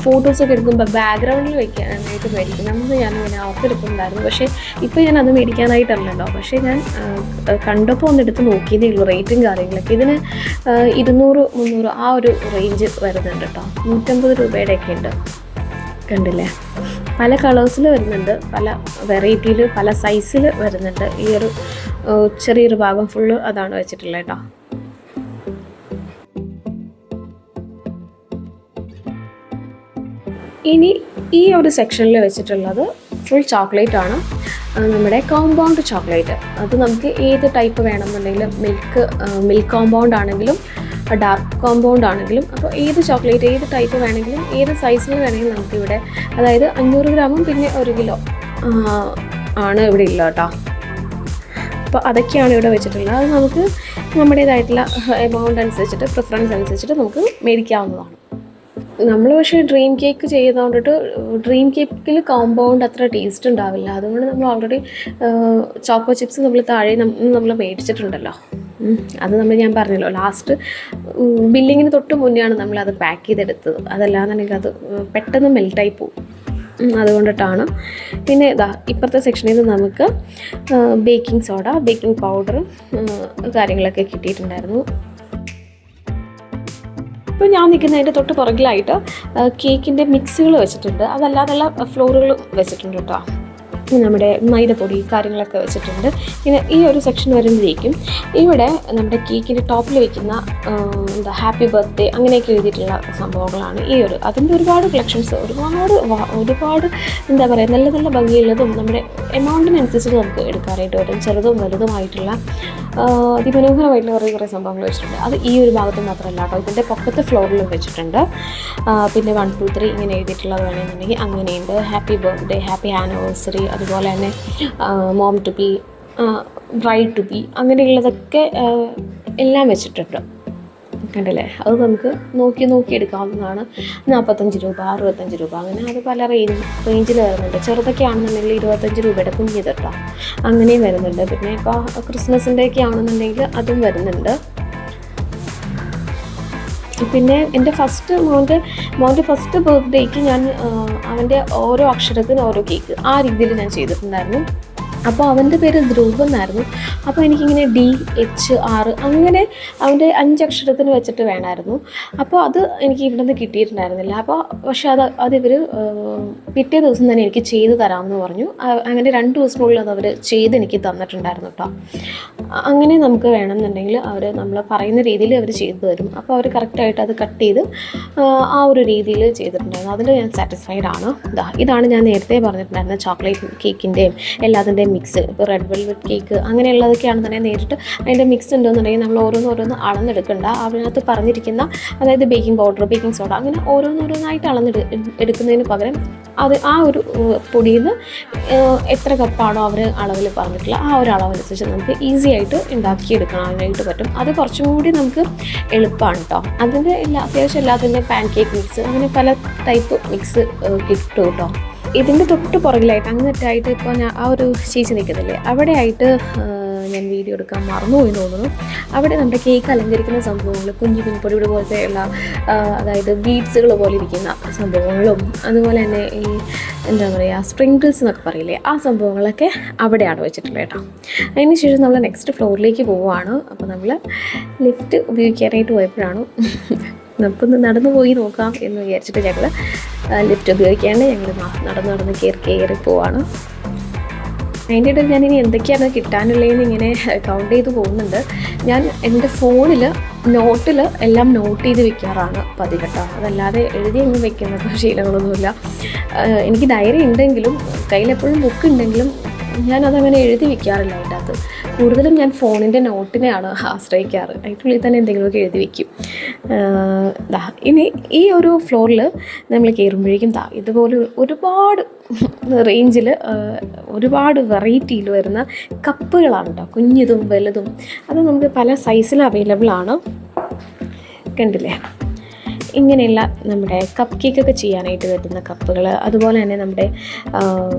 Speaker 1: ഫോട്ടോസൊക്കെ എടുക്കുമ്പോൾ ബാക്ക്ഗ്രൗണ്ടിൽ വയ്ക്കാനായിട്ട് മേടിക്കണം ഞാനിങ്ങനെ ഓർത്തെടുക്കുന്നുണ്ടായിരുന്നു. പക്ഷേ ഇപ്പോൾ ഞാൻ അത് മേടിക്കാനായിട്ടല്ലല്ലോ. പക്ഷേ ഞാൻ കണ്ടപ്പോൾ ഒന്ന് എടുത്ത് നോക്കിയതേ ഉള്ളൂ റേറ്റും കാര്യങ്ങളൊക്കെ. ഇതിന് 200-300 ആ ഒരു റേഞ്ച് വരുന്നുണ്ട് കേട്ടോ. 150 രൂപയുടെയൊക്കെ ഉണ്ട്, കണ്ടില്ലേ. പല കളേഴ്സിൽ വരുന്നുണ്ട്, പല വെറൈറ്റിയിൽ പല സൈസിൽ വരുന്നുണ്ട്. ഈ ഒരു ചെറിയൊരു ഭാഗം ഫുള്ള് അതാണ് വെച്ചിട്ടുള്ളത് കേട്ടോ. ഇനി ഈ ഒരു സെക്ഷനിൽ വെച്ചിട്ടുള്ളത് ഫുൾ ചോക്ലേറ്റ് ആണ്. നമ്മുടെ കോമ്പൗണ്ട് ചോക്ലേറ്റ്. അത് നമുക്ക് ഏത് ടൈപ്പ് വേണമെന്നുണ്ടെങ്കിലും മിൽക്ക് കോമ്പൗണ്ട് ആണെങ്കിലും ഡാർക്ക് കോമ്പൗണ്ട് ആണെങ്കിലും, അപ്പോൾ ഏത് ചോക്ലേറ്റ് ഏത് ടൈപ്പ് വേണമെങ്കിലും ഏത് സൈസിൽ വേണമെങ്കിലും നമുക്കിവിടെ, അതായത് 500 ഗ്രാമും പിന്നെ 1 കിലോ ആണ് ഇവിടെ ഉള്ളത് കേട്ടോ. അപ്പോൾ അതൊക്കെയാണ് ഇവിടെ വെച്ചിട്ടുള്ളത്. അത് നമുക്ക് നമ്മുടേതായിട്ടുള്ള എമൗണ്ട് അനുസരിച്ചിട്ട് പ്രിഫറൻസ് അനുസരിച്ചിട്ട് നമുക്ക് മേടിക്കാവുന്നതാണ്. നമ്മൾ പക്ഷേ ഡ്രീം കേക്ക് ചെയ്തുകൊണ്ടിട്ട് ഡ്രീം കേക്കിൽ കോമ്പൗണ്ട് അത്ര ടേസ്റ്റ് ഉണ്ടാവില്ല. അതുകൊണ്ട് നമ്മൾ ഓൾറെഡി ചോക്കോ ചിപ്സ് നമ്മൾ താഴെ നമ്മൾ മേടിച്ചിട്ടുണ്ടല്ലോ. അത് ഞാൻ പറഞ്ഞല്ലോ, ലാസ്റ്റ് ബില്ലിങ്ങിന് തൊട്ട് മുന്നെയാണ് നമ്മളത് പാക്ക് ചെയ്തെടുത്തത്. അതല്ലാന്നുണ്ടെങ്കിൽ അത് പെട്ടെന്ന് മെൽറ്റായി പോകും. അതുകൊണ്ടിട്ടാണ്. പിന്നെ ഇപ്പുറത്തെ സെക്ഷനിൽ നിന്ന് നമുക്ക് ബേക്കിംഗ് സോഡ, ബേക്കിംഗ് പൗഡർ കാര്യങ്ങളൊക്കെ കിട്ടിയിട്ടുണ്ടായിരുന്നു. ഇപ്പോൾ ഞാൻ നിൽക്കുന്നതിൻ്റെ തൊട്ട് പുറകിലായിട്ട് കേക്കിൻ്റെ മിക്സുകൾ വെച്ചിട്ടുണ്ട്. അതല്ലാതെയുള്ള ഫ്ലോറുകൾ വെച്ചിട്ടുണ്ട് കേട്ടോ. നമ്മുടെ മൈദപ്പൊടി കാര്യങ്ങളൊക്കെ വെച്ചിട്ടുണ്ട്. പിന്നെ ഈ ഒരു സെക്ഷൻ വരുമ്പോഴേക്കും ഇവിടെ നമ്മുടെ കേക്കിൻ്റെ ടോപ്പിൽ വയ്ക്കുന്ന ഹാപ്പി ബർത്ത്ഡേ അങ്ങനെയൊക്കെ എഴുതിയിട്ടുള്ള സംഭവങ്ങളാണ് ഈ ഒരു. അതിൻ്റെ ഒരുപാട് കളക്ഷൻസ്, ഒരുപാട് എന്താ പറയുക, നല്ല നല്ല ഭംഗിയുള്ളതും നമ്മുടെ എമൗണ്ടിനനുസരിച്ച് നമുക്ക് എടുക്കാനായിട്ട് വരും. ചെറുതും വലുതുമായിട്ടുള്ള അതിമനോഹരമായിട്ടുള്ള കുറേ സംഭവങ്ങൾ വെച്ചിട്ടുണ്ട്. അത് ഈ ഒരു ഭാഗത്ത് മാത്രമല്ല കേട്ടോ, ഇതിൻ്റെ പൊക്കത്തെ ഫ്ലോറിലും വെച്ചിട്ടുണ്ട്. പിന്നെ 1 2 3 ഇങ്ങനെ എഴുതിയിട്ടുള്ളത് വേണമെന്നുണ്ടെങ്കിൽ അങ്ങനെയുണ്ട്. ഹാപ്പി ബർത്ത്ഡേ, ഹാപ്പി ആനിവേഴ്സറി, അതുപോലെ തന്നെ mom to be, bride to be, അങ്ങനെയുള്ളതൊക്കെ എല്ലാം വെച്ചിട്ടുണ്ട്, കണ്ടില്ലേ. അത് നമുക്ക് നോക്കി എടുക്കാവുന്നതാണ്. 45 രൂപ, 65 രൂപ, അങ്ങനെ അത് പല റേഞ്ചിൽ വരുന്നുണ്ട്. ചെറുതൊക്കെ ആണെന്നുണ്ടെങ്കിൽ 25 രൂപയുടെ കുഞ്ഞിത് കേട്ടോ, അങ്ങനെയും വരുന്നുണ്ട്. പിന്നെ ഇപ്പോൾ ക്രിസ്മസിൻ്റെയൊക്കെ ആണെന്നുണ്ടെങ്കിൽ അതും വരുന്നുണ്ട്. പിന്നെ എൻ്റെ മോൻ്റെ ഫസ്റ്റ് ബർത്ത്ഡേക്ക് ഞാൻ അവൻ്റെ ഓരോ അക്ഷരത്തിന് ഓരോ കേക്ക് ആ രീതിയിൽ ഞാൻ ചെയ്തിട്ടുണ്ടായിരുന്നു. അപ്പോൾ അവൻ്റെ പേര് ധ്രുവ് എന്നായിരുന്നു. അപ്പോൾ എനിക്കിങ്ങനെ DHR അങ്ങനെ അവൻ്റെ 5 അക്ഷരത്തിന് വെച്ചിട്ട് വേണമായിരുന്നു. അപ്പോൾ അത് എനിക്ക് ഇവിടെ നിന്ന് കിട്ടിയിട്ടുണ്ടായിരുന്നില്ല. പക്ഷേ അതിവർ പിറ്റേ ദിവസം തന്നെ എനിക്ക് ചെയ്ത് തരാമെന്ന് പറഞ്ഞു. അങ്ങനെ 2 ദിവസത്തിനുള്ളിൽ അത് അവർ ചെയ്ത് എനിക്ക് തന്നിട്ടുണ്ടായിരുന്നു കേട്ടോ. അങ്ങനെ നമുക്ക് വേണമെന്നുണ്ടെങ്കിൽ നമ്മൾ പറയുന്ന രീതിയിൽ അവർ ചെയ്തു തരും. അപ്പോൾ അവർ കറക്റ്റായിട്ട് അത് കട്ട് ചെയ്ത് ആ ഒരു രീതിയിൽ ചെയ്തിട്ടുണ്ടായിരുന്നു. അതിൽ ഞാൻ സാറ്റിസ്ഫൈഡ് ആണ്. ഇതാണ് ഞാൻ നേരത്തെ പറഞ്ഞിട്ടുണ്ടായിരുന്നത് ചോക്ലേറ്റ് കേക്കിൻ്റെയും എല്ലാത്തിൻ്റെയും മിക്സ്. ഇപ്പോൾ റെഡ് വെൽവെറ്റ് കേക്ക് അങ്ങനെയുള്ളതൊക്കെയാണ് തന്നെ നേരിട്ട് അതിൻ്റെ മിക്സ് ഉണ്ടെന്നുണ്ടെങ്കിൽ നമ്മൾ ഓരോന്നോരോന്ന് അളന്നെടുക്കണ്ട. അതിനകത്ത് പറഞ്ഞിരിക്കുന്ന, അതായത് ബേക്കിംഗ് പൗഡർ, ബേക്കിംഗ് സോഡ, അങ്ങനെ ഓരോന്നോരോന്നായിട്ട് എടുക്കുന്നതിന് പകരം ആ ഒരു പൊടിയിൽ നിന്ന് എത്ര കപ്പാണോ അവർ അളവിൽ പറഞ്ഞിട്ടുള്ള ആ ഒരു അളവനുസരിച്ച് നമുക്ക് ഈസി ആയിട്ട് ഉണ്ടാക്കിയെടുക്കാനായിട്ട് പറ്റും. അത് കുറച്ചും കൂടി നമുക്ക് എളുപ്പമാണ് കേട്ടോ. അതിൻ്റെ അത്യാവശ്യം എല്ലാത്തിൻ്റെ പാൻ കേക്ക് മിക്സ് അങ്ങനെ പല ടൈപ്പ് മിക്സ് കിട്ടും കേട്ടോ. ഇതിൻ്റെ തൊട്ട് പുറകിലായിട്ട് അങ്ങനെയായിട്ട് ഇപ്പോൾ ഞാൻ ആ ഒരു ചേച്ചി നിൽക്കുന്നില്ലേ, അവിടെ ആയിട്ട് ഞാൻ വീഡിയോ എടുക്കാൻ മറന്നുപോയി തോന്നുന്നു. അവിടെ നമ്മുടെ കേക്ക് അലങ്കരിക്കുന്ന സംഭവങ്ങൾ, കുഞ്ഞു കുഞ്ഞു പൊടിപൊടി പോലത്തെയുള്ള അതായത് ബീഡ്സുകൾ പോലെ ഇരിക്കുന്ന സംഭവങ്ങളും അതുപോലെ തന്നെ ഈ എന്താ പറയുക സ്പ്രിങ്കിൾസ് എന്നൊക്കെ പറയില്ലേ, ആ സംഭവങ്ങളൊക്കെ അവിടെയാണ് വെച്ചിട്ടുള്ളത് കേട്ടോ. അതിന് ശേഷം നമ്മൾ നെക്സ്റ്റ് ഫ്ലോറിലേക്ക് പോവുകയാണ്. അപ്പോൾ നമ്മൾ ലിഫ്റ്റ് ഉപയോഗിക്കാനായിട്ട് പോയപ്പോഴാണ് നമുക്കൊന്ന് നടന്നു പോയി നോക്കാം എന്ന് വിചാരിച്ചിട്ട് ഞങ്ങൾ ലിഫ്റ്റ് ഉപയോഗിക്കാണ്ട് ഞങ്ങൾ നടന്ന് കയറി പോവാണ്. അതിൻ്റെ ഇടയിൽ ഞാനിനി എന്തൊക്കെയാണ് കിട്ടാനുള്ളതെന്ന് ഇങ്ങനെ കൗണ്ട് ചെയ്ത് പോകുന്നുണ്ട്. ഞാൻ എൻ്റെ ഫോണിൽ നോട്ടിൽ എല്ലാം നോട്ട് ചെയ്ത് വെക്കാറാണ് പതിവ് കേട്ടോ. അതല്ലാതെ എഴുതി അങ്ങ് വെക്കുന്ന ശീലങ്ങളൊന്നുമില്ല. എനിക്ക് ഡയറി ഉണ്ടെങ്കിലും കയ്യിലെപ്പോഴും ബുക്ക് ഉണ്ടെങ്കിലും ഞാനതങ്ങനെ എഴുതി വെക്കാറില്ല. അതിൻ്റെ അകത്ത് കൂടുതലും ഞാൻ ഫോണിൻ്റെ നോട്ടിനെയാണ് ആശ്രയിക്കാറ്. അതിനുള്ളിൽ തന്നെ എന്തെങ്കിലുമൊക്കെ എഴുതി വയ്ക്കും. ഇനി ഈ ഒരു ഫ്ലോറിൽ നമ്മൾ കയറുമ്പോഴേക്കും ഇതുപോലെ ഒരുപാട് റേഞ്ചിൽ ഒരുപാട് വെറൈറ്റിയിൽ വരുന്ന കപ്പുകളാണ് കേട്ടോ, കുഞ്ഞിതും വലുതും. അത് നമുക്ക് പല സൈസിൽ അവൈലബിൾ ആണ്. കണ്ടില്ലേ, ഇങ്ങനെയുള്ള നമ്മുടെ കപ്പ് കേക്കൊക്കെ ചെയ്യാനായിട്ട് വരുന്ന കപ്പുകൾ, അതുപോലെ തന്നെ നമ്മുടെ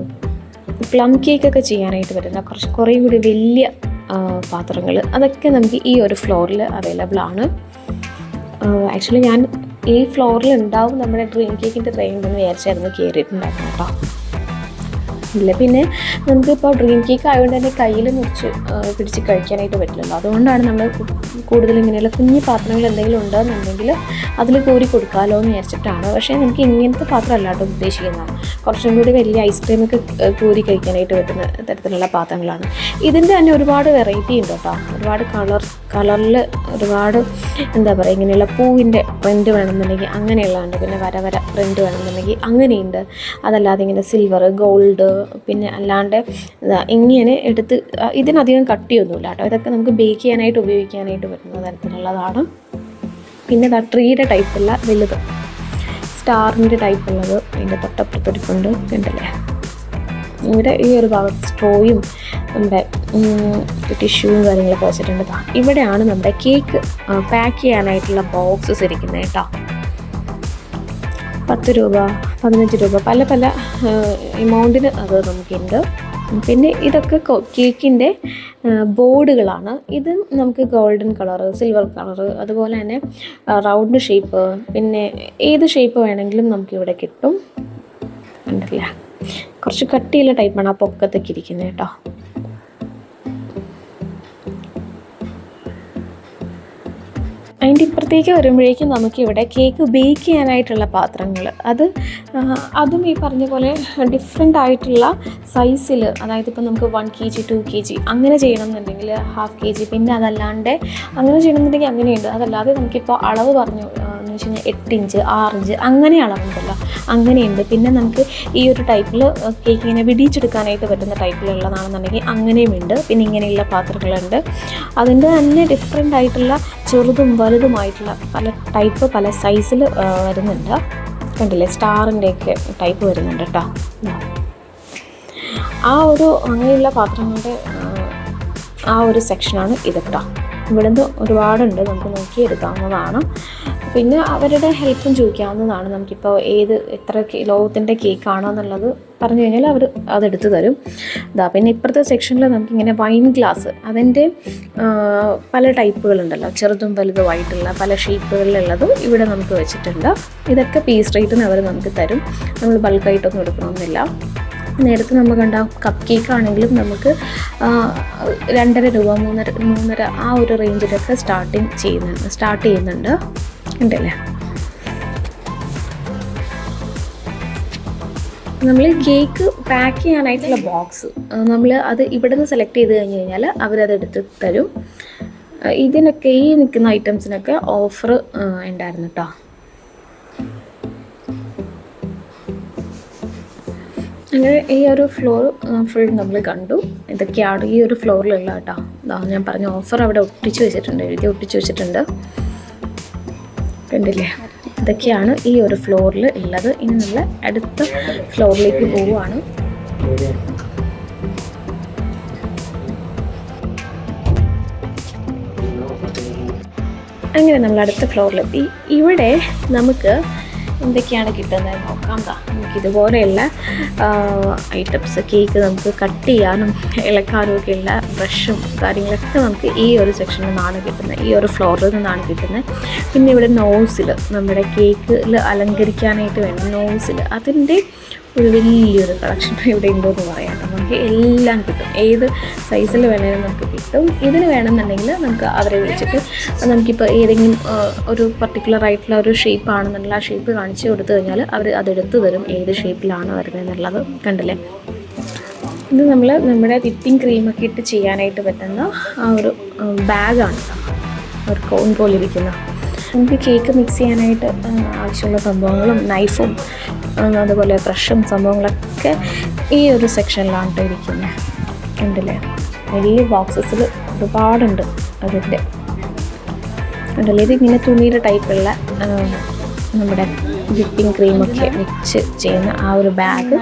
Speaker 1: പ്ലം കേക്കൊക്കെ ചെയ്യാനായിട്ട് വരുന്ന കുറേ കൂടി വലിയ പാത്രങ്ങൾ, അതൊക്കെ നമുക്ക് ഈ ഒരു ഫ്ലോറിൽ അവൈലബിൾ ആണ്. ആക്ച്വലി ഞാൻ ഈ ഫ്ലോറിൽ ഉണ്ടാവും നമ്മുടെ ഡ്രീം കേക്കിൻ്റെ ട്രെയിൻ എന്ന് വിചാരിച്ചായിരുന്നു കയറിയിട്ടുണ്ടായിരുന്നു കേട്ടോ. ഇല്ല, പിന്നെ നമുക്കിപ്പോൾ ഡ്രീം കേക്ക് ആയതുകൊണ്ട് തന്നെ കയ്യിൽ മുറിച്ച് പിടിച്ച് കഴിക്കാനായിട്ട് പറ്റില്ലല്ലോ. അതുകൊണ്ടാണ് നമ്മൾ കൂടുതലും ഇങ്ങനെയുള്ള കുഞ്ഞു പാത്രങ്ങൾ എന്തെങ്കിലും ഉണ്ടെന്നുണ്ടെങ്കിൽ അതിൽ കോരി കൊടുക്കാമല്ലോ എന്ന് വിചാരിച്ചിട്ടാണ്. പക്ഷേ നമുക്ക് ഇങ്ങനത്തെ പാത്രം അല്ലാട്ടോ ഉദ്ദേശിക്കുന്നതാണ്. കുറച്ചും കൂടി വലിയ ഐസ്ക്രീമൊക്കെ കോരി കഴിക്കാനായിട്ട് പറ്റുന്ന തരത്തിലുള്ള പാത്രങ്ങളാണ്. ഇതിൻ്റെ തന്നെ ഒരുപാട് വെറൈറ്റി ഉണ്ട് കേട്ടോ. ഒരുപാട് കളറിൽ ഒരുപാട് എന്താ പറയുക, ഇങ്ങനെയുള്ള പൂവിൻ്റെ പ്രിൻ്റ് വേണമെന്നുണ്ടെങ്കിൽ അങ്ങനെയുള്ളതുണ്ട്. പിന്നെ വര പ്രിൻ്റ് വേണമെന്നുണ്ടെങ്കിൽ അങ്ങനെയുണ്ട്. അതല്ലാതെ ഇങ്ങനെ സിൽവർ, ഗോൾഡ്, പിന്നെ അല്ലാണ്ട് ഇങ്ങനെ എടുത്ത് ഇതിനധികം കട്ടിയൊന്നുമില്ല കേട്ടോ. ഇതൊക്കെ നമുക്ക് ബേക്ക് ചെയ്യാനായിട്ട് ഉപയോഗിക്കാനായിട്ട് പറ്റുന്ന തരത്തിലുള്ളതാണ്. പിന്നെ ട്രീയുടെ ടൈപ്പുള്ള വലുത്, സ്റ്റാറിൻ്റെ ടൈപ്പുള്ളത് അതിൻ്റെ തൊട്ടപ്പുറത്തൊരിപ്പുണ്ട്. കണ്ടല്ലേ, ഇവിടെ ഈ ഒരു ഭാഗത്ത് സ്ട്രോയും നമ്മുടെ ടിഷ്യൂവും കാര്യങ്ങളൊക്കെ വെച്ചിട്ടുണ്ട്. ഇവിടെയാണ് നമ്മുടെ കേക്ക് പാക്ക് ചെയ്യാനായിട്ടുള്ള ബോക്സസ് ഇരിക്കുന്നത് കേട്ടോ. 10 രൂപ, 15 രൂപ, പല പല എമൗണ്ടിന് അത് നമുക്കുണ്ട്. പിന്നെ ഇതൊക്കെ കേക്കിൻ്റെ ബോർഡുകളാണ്. ഇത് നമുക്ക് ഗോൾഡൻ കളറ്, സിൽവർ കളറ്, അതുപോലെ തന്നെ റൗണ്ട് ഷേപ്പ്, പിന്നെ ഏത് ഷേപ്പ് വേണമെങ്കിലും നമുക്കിവിടെ കിട്ടും. ഉണ്ടല്ലേ, കുറച്ച് കട്ടിയുള്ള ടൈപ്പാണ് ആ പൊക്കത്തൊക്കെ ഇരിക്കുന്നത് കേട്ടോ. അതിൻ്റെ ഇപ്പുറത്തേക്ക് വരുമ്പോഴേക്കും നമുക്കിവിടെ കേക്ക് ബേക്ക് ചെയ്യാനായിട്ടുള്ള പാത്രങ്ങൾ, അതും ഈ പറഞ്ഞ പോലെ ഡിഫറെൻ്റ് ആയിട്ടുള്ള സൈസിൽ, അതായത് ഇപ്പോൾ നമുക്ക് 1 kg 2 kg അങ്ങനെ ചെയ്യണമെന്നുണ്ടെങ്കിൽ 1/2 kg, പിന്നെ അതല്ലാണ്ട് അങ്ങനെ ചെയ്യണമെന്നുണ്ടെങ്കിൽ അങ്ങനെയുണ്ട്. അതല്ലാതെ നമുക്കിപ്പോൾ അളവ് പറഞ്ഞു എന്ന് വെച്ച് കഴിഞ്ഞാൽ 8 ഇഞ്ച് 6 ഇഞ്ച് അങ്ങനെ അളവുണ്ടല്ലോ, അങ്ങനെയുണ്ട്. പിന്നെ നമുക്ക് ഈ ഒരു ടൈപ്പിൽ കേക്ക് ഇങ്ങനെ വിടിയിച്ചെടുക്കാനായിട്ട് പറ്റുന്ന ടൈപ്പിലുള്ളതാണെന്നുണ്ടെങ്കിൽ അങ്ങനെയുമുണ്ട്. പിന്നെ ഇങ്ങനെയുള്ള പാത്രങ്ങളുണ്ട്. അതിൻ്റെ തന്നെ ഡിഫറെൻ്റ് ആയിട്ടുള്ള ചെറുതും വലുതുമായിട്ടുള്ള പല ടൈപ്പ്, പല സൈസിൽ വരുന്നുണ്ട്. കണ്ടില്ലേ, സ്റ്റാറിൻ്റെയൊക്കെ ടൈപ്പ് വരുന്നുണ്ട് കേട്ടോ. അങ്ങനെയുള്ള പാത്രങ്ങളുടെ ആ ഒരു സെക്ഷനാണ് ഇത് കേട്ടോ. ഇവിടുന്ന് ഒരുപാടുണ്ട്, നമുക്ക് നോക്കിയെടുക്കാവുന്നതാണ്. പിന്നെ അവരുടെ ഹെൽപ്പും ചോദിക്കാവുന്നതാണ്. നമുക്കിപ്പോൾ എത്ര കിലോത്തിൻ്റെ കേക്കാണോ എന്നുള്ളത് പറഞ്ഞു കഴിഞ്ഞാൽ അവർ അതെടുത്ത് തരും. പിന്നെ ഇപ്പുറത്തെ സെക്ഷനിൽ നമുക്കിങ്ങനെ വൈൻ ഗ്ലാസ്, അതിൻ്റെ പല ടൈപ്പുകളുണ്ടല്ലോ, ചെറുതും വലുതുമായിട്ടുള്ള പല ഷേപ്പുകളിലുള്ളതും ഇവിടെ നമുക്ക് വെച്ചിട്ടുണ്ട്. ഇതൊക്കെ പീസ് റേറ്റിന് അവർ നമുക്ക് തരും. നമ്മൾ ബൾക്കായിട്ടൊന്നും എടുക്കണമെന്നില്ല. നേരത്തെ നമ്മൾ കണ്ട കപ്പ് കേക്ക് ആണെങ്കിലും നമുക്ക് 2.5 രൂപ 3.5 ആ ഒരു റേഞ്ചിലൊക്കെ സ്റ്റാർട്ട് ചെയ്യുന്നുണ്ട്. ഉണ്ടല്ലേ, നമ്മൾ കേക്ക് പാക്ക് ചെയ്യാനായിട്ടുള്ള ബോക്സ് അത് ഇവിടെ നിന്ന് സെലക്ട് ചെയ്ത് കഴിഞ്ഞ് കഴിഞ്ഞാൽ അവരത് എടുത്ത് തരും. ഇതിനൊക്കെ ഈ നിൽക്കുന്ന ഐറ്റംസിനൊക്കെ ഓഫർ ഉണ്ടായിരുന്നു കേട്ടോ. അങ്ങനെ ഈ ഒരു ഫ്ലോർ ഫുൾ നമ്മൾ കണ്ടു. ഇതൊക്കെയാണ് ഈ ഒരു ഫ്ലോറിലുള്ള കേട്ടോ. ഞാൻ പറഞ്ഞ ഓഫർ അവിടെ എഴുതി ഒട്ടിച്ച് വെച്ചിട്ടുണ്ട്. കണ്ടില്ലേ, ഇതൊക്കെയാണ് ഈ ഒരു ഫ്ലോറിൽ ഉള്ളത്. ഇനി നമ്മൾ അടുത്ത ഫ്ലോറിലേക്ക് പോവുകയാണ്. അങ്ങനെ നമ്മൾ അടുത്ത ഫ്ലോറിലെത്തി. ഇവിടെ നമുക്ക് എന്തൊക്കെയാണ് കിട്ടുന്നത് നോക്കാം. നമുക്കിതുപോലെയുള്ള ഐറ്റംസ് കേക്ക് നമുക്ക് കട്ട് ചെയ്യാനും ഇളക്കാനും ഒക്കെയുള്ള ബ്രഷും കാര്യങ്ങളൊക്കെ നമുക്ക് ഈ ഒരു സെക്ഷനിൽ നിന്നാണ് കിട്ടുന്നത്, ഈ ഒരു ഫ്ലോറിൽ നിന്നാണ് കിട്ടുന്നത്. പിന്നെ ഇവിടെ നോസിൽ നമ്മുടെ കേക്കിൽ അലങ്കരിക്കാനായിട്ട് വേണം നോസിൽ, അതിൻ്റെ ഒരു വലിയൊരു കളക്ഷൻ ഇവിടെ ഉണ്ടോയെന്ന് പറയാം. നമുക്ക് എല്ലാം കിട്ടും, ഏത് സൈസിൽ വേണമെങ്കിലും നമുക്ക് കിട്ടും. ഇതിന് വേണമെന്നുണ്ടെങ്കിൽ നമുക്ക് അവരെ വിളിച്ചിട്ട് നമുക്കിപ്പോൾ ഏതെങ്കിലും ഒരു പർട്ടിക്കുലർ ആയിട്ടുള്ള ഒരു ഷേപ്പ് ആണെന്നുള്ള ആ ഷേപ്പ് കാണിച്ച് കൊടുത്തു കഴിഞ്ഞാൽ അവർ അതെടുത്ത് തരും, ഏത് ഷേപ്പിലാണ് വരുന്നത് എന്നുള്ളത്. കണ്ടില്ലേ, ഇത് നമ്മുടെ വിപ്പിംഗ് ക്രീമൊക്കെ ഇട്ട് ചെയ്യാനായിട്ട് പറ്റുന്ന ആ ഒരു ബാഗാണ്, ഒരു കോൺ പോലെ ഇരിക്കുന്ന. നമുക്ക് കേക്ക് മിക്സ് ചെയ്യാനായിട്ട് ആവശ്യമുള്ള സംഭവങ്ങളും നൈഫും അതുപോലെ ബ്രഷും സംഭവങ്ങളൊക്കെ ഈ ഒരു സെക്ഷനിലാണ് ഇരിക്കുന്നത്. ഉണ്ടല്ലേ, വലിയ ബോക്സസിൽ ഒരുപാടുണ്ട് അതിൻ്റെ. ഉണ്ടല്ലേ, ഇതിങ്ങനെ തുണിയുടെ ടൈപ്പുള്ള നമ്മുടെ വിപ്പിംഗ് ക്രീമൊക്കെ മിക്സ് ചെയ്യുന്ന ആ ഒരു ബാഗ്.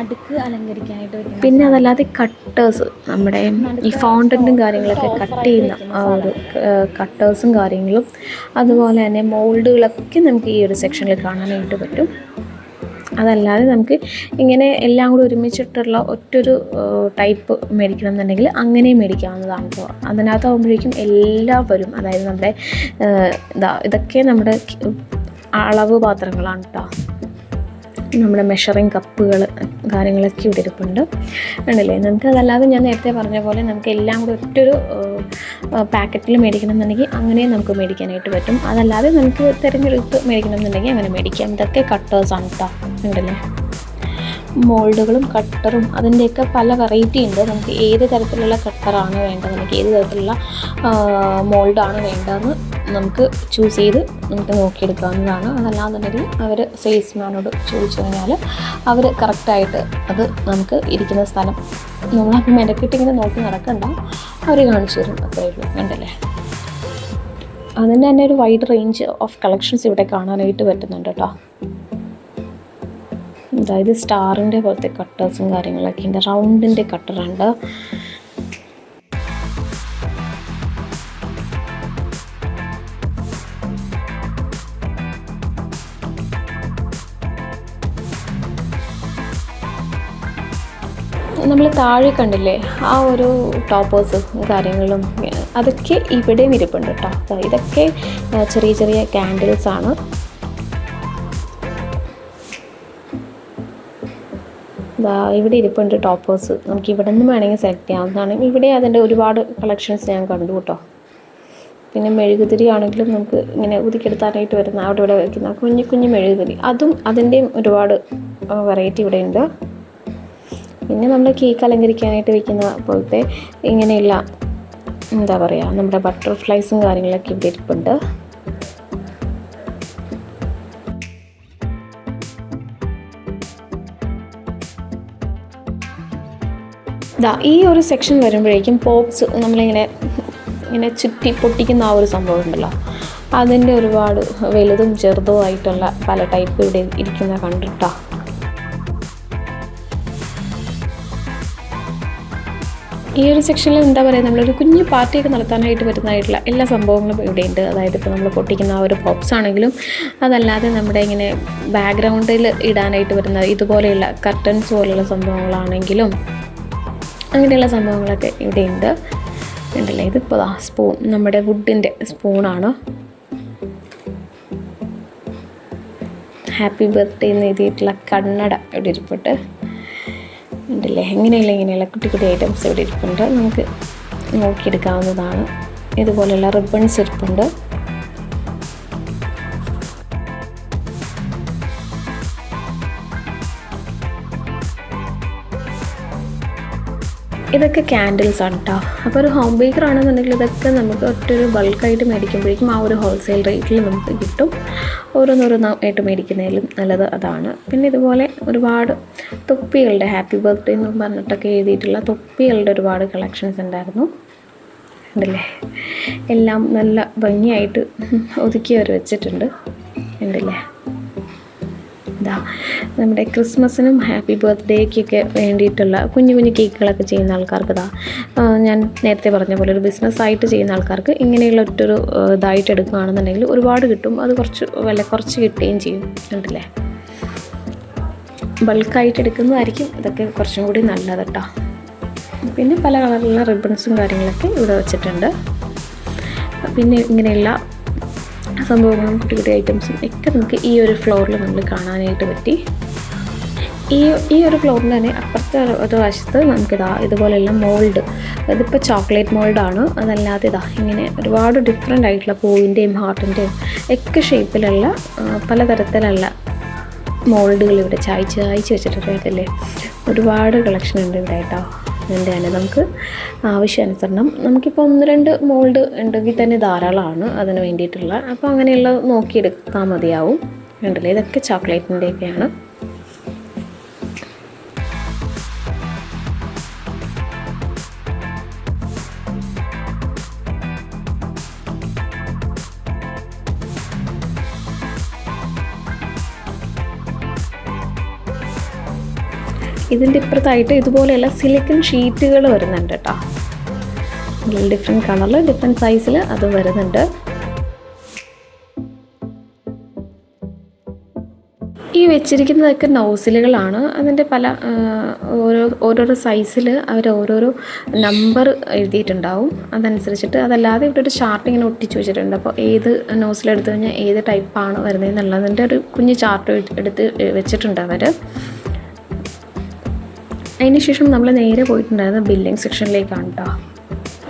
Speaker 2: അലങ്കരിക്കാനായിട്ട്
Speaker 1: പിന്നെ അതല്ലാതെ കട്ടേഴ്സ്, നമ്മുടെ ഈ ഫോണ്ടൻറ്റും കാര്യങ്ങളൊക്കെ കട്ട് ചെയ്യുന്ന ആ ഒരു കട്ടേഴ്സും കാര്യങ്ങളും അതുപോലെ തന്നെ മോൾഡുകളൊക്കെ നമുക്ക് ഈ ഒരു സെക്ഷനിൽ കാണാനായിട്ട് പറ്റും. അതല്ലാതെ നമുക്ക് ഇങ്ങനെ എല്ലാം കൂടി ഒരുമിച്ചിട്ടുള്ള ഒറ്റൊരു ടൈപ്പ് മേടിക്കണം എന്നുണ്ടെങ്കിൽ അങ്ങനെയും മേടിക്കാവുന്നതാണ് കേട്ടോ. അതിനകത്താകുമ്പോഴേക്കും എല്ലാം വരും. അതായത് നമ്മുടെ ഇതൊക്കെ നമ്മുടെ അളവ് പാത്രങ്ങളാണ് കേട്ടോ, നമ്മുടെ മെഷറിങ് കപ്പുകൾ കാര്യങ്ങളൊക്കെ ഇവിടെ ഇരിപ്പുണ്ട്. ഉണ്ടല്ലേ, നമുക്ക് അതല്ലാതെ ഞാൻ നേരത്തെ പറഞ്ഞ പോലെ നമുക്ക് എല്ലാം കൂടി ഒറ്റൊരു പാക്കറ്റിൽ മേടിക്കണം എന്നുണ്ടെങ്കിൽ അങ്ങനെയും നമുക്ക് മേടിക്കാനായിട്ട് പറ്റും. അതല്ലാതെ നമുക്ക് തിരഞ്ഞെടുത്ത് മേടിക്കണം എന്നുണ്ടെങ്കിൽ അങ്ങനെ മേടിക്കാം. ഇതൊക്കെ കട്ടേഴ്സാണ് കേട്ടോ. ഉണ്ടല്ലേ, മോൾഡുകളും കട്ടറും അതിൻ്റെയൊക്കെ പല വെറൈറ്റി ഉണ്ട്. നമുക്ക് ഏത് തരത്തിലുള്ള കട്ടറാണ് വേണ്ടത്, നമുക്ക് ഏത് തരത്തിലുള്ള മോൾഡാണ് വേണ്ടതെന്ന് നമുക്ക് ചൂസ് ചെയ്ത് നമുക്ക് നോക്കിയെടുക്കാവുന്നതാണ്. അതല്ലാന്നുണ്ടെങ്കിൽ അവർ സെയിൽസ്മാനോട് ചോദിച്ചു കഴിഞ്ഞാൽ അവർ കറക്റ്റായിട്ട് അത് നമുക്ക് ഇരിക്കുന്ന സ്ഥലം നമ്മളപ്പോൾ മെനക്കെട്ടിങ്ങനെ നോക്കി നടക്കണ്ട, അവർ കാണിച്ചു തരും, അത്രയേ ഉള്ളൂ. കണ്ടല്ലേ, അതിൻ്റെ തന്നെ ഒരു വൈഡ് റേഞ്ച് ഓഫ് കളക്ഷൻസ് ഇവിടെ കാണാനായിട്ട് പറ്റുന്നുണ്ട് കേട്ടോ. അതായത് സ്റ്റാറിൻ്റെ പോലത്തെ കട്ടേഴ്സും കാര്യങ്ങളൊക്കെ ഉണ്ട്, റൗണ്ടിൻ്റെ കട്ടറുണ്ട്. നമ്മൾ താഴെ കണ്ടില്ലേ ആ ഒരു ടോപ്പേഴ്സും കാര്യങ്ങളും അതൊക്കെ ഇവിടെയും ഇരിപ്പുണ്ട് കേട്ടോ. ഇതൊക്കെ ചെറിയ ചെറിയ ക്യാൻഡിൽസാണ്. ഇവിടെ ഇരിപ്പുണ്ട് ടോപ്പേഴ്സ്, നമുക്ക് ഇവിടെ നിന്ന് വേണമെങ്കിൽ സെലക്ട് ചെയ്യാവുന്നതാണ്. ഇവിടെ അതിൻ്റെ ഒരുപാട് കളക്ഷൻസ് ഞാൻ കണ്ടു കേട്ടോ. പിന്നെ മെഴുകുതിരി ആണെങ്കിലും നമുക്ക് ഇങ്ങനെ ഉതുക്കിയെടുത്താനായിട്ട് വരുന്ന അവിടെ ഇവിടെ വയ്ക്കുന്ന കുഞ്ഞു കുഞ്ഞു മെഴുകുതിരി, അതും അതിൻ്റെയും ഒരുപാട് വെറൈറ്റി ഇവിടെ ഉണ്ട്. പിന്നെ നമ്മൾ കേക്ക് അലങ്കരിക്കാനായിട്ട് വയ്ക്കുന്ന പോലത്തെ ഇങ്ങനെയുള്ള എന്താ പറയുക നമ്മുടെ ബട്ടർഫ്ലൈസും കാര്യങ്ങളൊക്കെ ഇവിടെ ഇരിപ്പുണ്ട്. ഈ ഒരു സെക്ഷൻ വരുമ്പോഴേക്കും പോപ്സ് നമ്മളിങ്ങനെ ചുറ്റി പൊട്ടിക്കുന്ന ആ ഒരു സംഭവം ഉണ്ടല്ലോ, അതിൻ്റെ ഒരുപാട് വലുതും ചെറുതും ആയിട്ടുള്ള പല ടൈപ്പ് ഇവിടെ ഇരിക്കുന്ന കണ്ടിട്ടോ. ഈ ഒരു സെക്ഷനിൽ എന്താ പറയുക, നമ്മളൊരു കുഞ്ഞു പാർട്ടിയൊക്കെ നടത്താനായിട്ട് പറ്റുന്നതായിട്ടുള്ള എല്ലാ സംഭവങ്ങളും ഇവിടെയുണ്ട്. അതായത് ഇപ്പോൾ നമ്മൾ പൊട്ടിക്കുന്ന ആ ഒരു പോപ്സ് ആണെങ്കിലും അതല്ലാതെ നമ്മുടെ ഇങ്ങനെ ബാക്ക്ഗ്രൗണ്ടിൽ ഇടാനായിട്ട് വരുന്ന ഇതുപോലെയുള്ള കർട്ടൻസ് പോലെയുള്ള സംഭവങ്ങളാണെങ്കിലും അങ്ങനെയുള്ള സംഭവങ്ങളൊക്കെ ഇവിടെയുണ്ട്. ഉണ്ടല്ലേ, ഇതിപ്പോൾ സ്പൂൺ, നമ്മുടെ വുഡിൻ്റെ സ്പൂണാണ്. ഹാപ്പി ബർത്ത്ഡേ എന്ന് എഴുതിയിട്ടുള്ള കണ്ണട ഇവിടെ ഇരിപ്പുണ്ട്. ഉണ്ടല്ലേ, ഇങ്ങനെയുള്ള കുട്ടി കുട്ടി ഐറ്റംസ് ഇവിടെ ഇരിപ്പുണ്ട്, നമുക്ക് നോക്കിയെടുക്കാവുന്നതാണ്. ഇതുപോലെയുള്ള റിബൺസ് ഇരിപ്പുണ്ട്. ഇതൊക്കെ ക്യാൻഡിൽസ് ആണ് കേട്ടോ. അപ്പോൾ ഒരു ഹോം ബേക്കർ ആണെന്നുണ്ടെങ്കിൽ ഇതൊക്കെ നമുക്ക് ഒറ്റൊരു ബൾക്കായിട്ട് മേടിക്കുമ്പോഴേക്കും ആ ഒരു ഹോൾസെയിൽ റേറ്റിൽ നമുക്ക് കിട്ടും. ഓരോന്നോരോന്നായിട്ട് മേടിക്കുന്നതിലും നല്ലത് അതാണ്. പിന്നെ ഇതുപോലെ ഒരുപാട് തൊപ്പികളുടെ ഹാപ്പി ബർത്ത്ഡേ എന്ന് പറഞ്ഞിട്ടൊക്കെ എഴുതിയിട്ടുള്ള തൊപ്പികളുടെ ഒരുപാട് കളക്ഷൻസ് ഉണ്ടായിരുന്നു. ഉണ്ടല്ലേ, എല്ലാം നല്ല ഭംഗിയായിട്ട് ഒതുക്കി അവർ വെച്ചിട്ടുണ്ട്. ഉണ്ടല്ലേ, ഇതാ നമ്മുടെ ക്രിസ്മസിനും ഹാപ്പി ബർത്ത്ഡേക്കൊക്കെ വേണ്ടിയിട്ടുള്ള കുഞ്ഞു കുഞ്ഞു കേക്കുകളൊക്കെ ചെയ്യുന്ന ആൾക്കാർക്ക് ഞാൻ നേരത്തെ പറഞ്ഞ പോലെ ഒരു ബിസിനസ്സായിട്ട് ചെയ്യുന്ന ആൾക്കാർക്ക് ഇങ്ങനെയുള്ള ഒറ്റൊരു ഇതായിട്ട് എടുക്കുകയാണെന്നുണ്ടെങ്കിൽ ഒരുപാട് കിട്ടും. അത് കുറച്ച് വില കുറച്ച് കിട്ടുകയും ചെയ്യും. ഉണ്ടല്ലേ, ബൾക്കായിട്ട് എടുക്കുന്നതായിരിക്കും ഇതൊക്കെ കുറച്ചും കൂടി നല്ലത് കേട്ടോ. പിന്നെ പല കളറിലുള്ള റിബൺസും കാര്യങ്ങളൊക്കെ ഇവിടെ വെച്ചിട്ടുണ്ട്. പിന്നെ ഇങ്ങനെയുള്ള സംഭവങ്ങളും കുട്ടി കുട്ടി ഐറ്റംസും ഒക്കെ നമുക്ക് ഈ ഒരു ഫ്ലോറിൽ നമ്മൾ കാണാനായിട്ട് പറ്റി. ഈ ഒരു ഫ്ലോറിൽ തന്നെ അപ്പുറത്തെ ഒരു വശത്ത് നമുക്കിതാ ഇതുപോലെയുള്ള മോൾഡ്, ഇതിപ്പോൾ ചോക്ലേറ്റ് മോൾഡാണ്. അതല്ലാതെ ഇതാ ഇങ്ങനെ ഒരുപാട് ഡിഫറെൻ്റ് ആയിട്ടുള്ള പൂവിൻ്റെയും ഹാർട്ടിൻ്റെയും ഒക്കെ ഷേപ്പിലുള്ള പലതരത്തിലുള്ള മോൾഡുകൾ ഇവിടെ ചായച്ച് വെച്ചിട്ടുണ്ടല്ലേ. ഒരുപാട് കളക്ഷൻ ഉണ്ട് ഇവിടെ കേട്ടോ. അതിൻ്റെ തന്നെ നമുക്ക് ആവശ്യാനുസരണം നമുക്കിപ്പോൾ 1-2 മോൾഡ് ഉണ്ടെങ്കിൽ തന്നെ ധാരാളമാണ് അതിന് വേണ്ടിയിട്ടുള്ള. അപ്പോൾ അങ്ങനെയുള്ള നോക്കിയെടുത്താൽ മതിയാവും. ഉണ്ടല്ലേ, ഇതൊക്കെ ചോക്ലേറ്റിൻ്റെയൊക്കെയാണ്. ഇതിൻ്റെ ഇപ്പുറത്തായിട്ട് ഇതുപോലെയുള്ള സിലിക്കൺ ഷീറ്റുകൾ വരുന്നുണ്ട് കേട്ടോ. ഡിഫറെൻറ്റ് കളറിൽ ഡിഫറെൻറ്റ് സൈസിൽ അത് വരുന്നുണ്ട്. ഈ വെച്ചിരിക്കുന്നതൊക്കെ നോസിലുകളാണ്. അതിൻ്റെ പല ഓരോരോ സൈസിൽ അവർ ഓരോരോ നമ്പർ എഴുതിയിട്ടുണ്ടാവും. അതനുസരിച്ചിട്ട് അതല്ലാതെ ഇവിടെ ഒരു ചാർട്ട് ഇങ്ങനെ ഒട്ടിച്ച് വെച്ചിട്ടുണ്ട്. അപ്പോൾ ഏത് നോസിലെടുത്ത് കഴിഞ്ഞാൽ ഏത് ടൈപ്പാണ് വരുന്നതെന്നുള്ളതിൻ്റെ ഒരു കുഞ്ഞ് ചാർട്ട് എടുത്ത് വെച്ചിട്ടുണ്ട് അവർ. അതിനുശേഷം നമ്മൾ നേരെ പോയിട്ടുണ്ടായിരുന്നത് ബില്ലിംഗ് സെക്ഷനിലേക്കാണ് കേട്ടോ.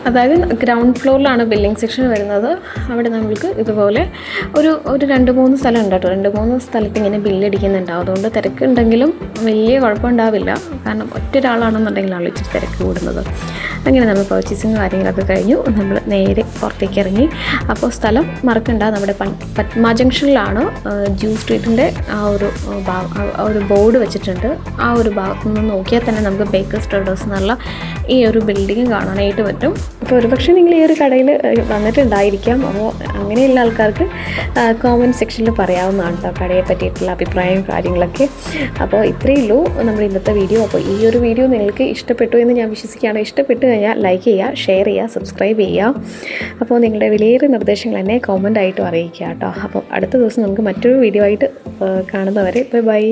Speaker 1: അതായത് ഗ്രൗണ്ട് ഫ്ലോറിലാണ് ബില്ലിംഗ് സെക്ഷൻ വരുന്നത്. അവിടെ നമ്മൾക്ക് ഇതുപോലെ ഒരു 2-3 സ്ഥലം ഉണ്ട് കേട്ടോ. 2-3 സ്ഥലത്ത് ഇങ്ങനെ ബില്ലടിക്കുന്നുണ്ടാവും. അതുകൊണ്ട് തിരക്കുണ്ടെങ്കിലും വലിയ കുഴപ്പമുണ്ടാവില്ല. കാരണം ഒറ്റൊരാളാണെന്നുണ്ടെങ്കിലാണ് ഇച്ചിരി തിരക്ക് കൂടുന്നത്. അങ്ങനെ നമ്മൾ പർച്ചേസിങ് കാര്യങ്ങളൊക്കെ കഴിഞ്ഞു. നമ്മൾ നേരെ പുറത്തേക്ക് ഇറങ്ങി. അപ്പോൾ സ്ഥലം മറക്കണ്ട, നമ്മുടെ പത്മ ജംഗ്ഷനിലാണ്. ജൂ സ്ട്രീറ്റിൻ്റെ ആ ഒരു ബോർഡ് വെച്ചിട്ടുണ്ട്. ആ ഒരു ഭാഗത്തു നിന്ന് നോക്കിയാൽ തന്നെ നമുക്ക് ബേക്കേഴ്സ് ട്രേഡേഴ്സ് എന്നുള്ള ഈ ഒരു ബിൽഡിങ് കാണാനായിട്ട് പറ്റും. അപ്പോൾ ഒരുപക്ഷെ നിങ്ങൾ ഈ ഒരു കടയിൽ വന്നിട്ടുണ്ടായിരിക്കാം. അപ്പോൾ അങ്ങനെയുള്ള ആൾക്കാർക്ക് കോമൻറ്റ് സെക്ഷനിൽ പറയാവുന്നതാണ് കേട്ടോ കടയെ പറ്റിയിട്ടുള്ള അഭിപ്രായവും കാര്യങ്ങളൊക്കെ. അപ്പോൾ ഇത്രയേ ഉള്ളൂ നമ്മുടെ ഇന്നത്തെ വീഡിയോ. അപ്പോൾ ഈ ഒരു വീഡിയോ നിങ്ങൾക്ക് ഇഷ്ടപ്പെട്ടു എന്ന് ഞാൻ വിശ്വസിക്കുകയാണ്. ഇഷ്ടപ്പെട്ടു കഴിഞ്ഞാൽ ലൈക്ക് ചെയ്യുക, ഷെയർ ചെയ്യുക, സബ്സ്ക്രൈബ് ചെയ്യുക. അപ്പോൾ നിങ്ങളുടെ വിലയേറിയ നിർദ്ദേശങ്ങൾ എന്നെ കോമൻ്റ് ആയിട്ടും അറിയിക്കുക കേട്ടോ. അപ്പോൾ അടുത്ത ദിവസം നമുക്ക് മറ്റൊരു വീഡിയോ ആയിട്ട് കാണുന്നവരെ ബൈ.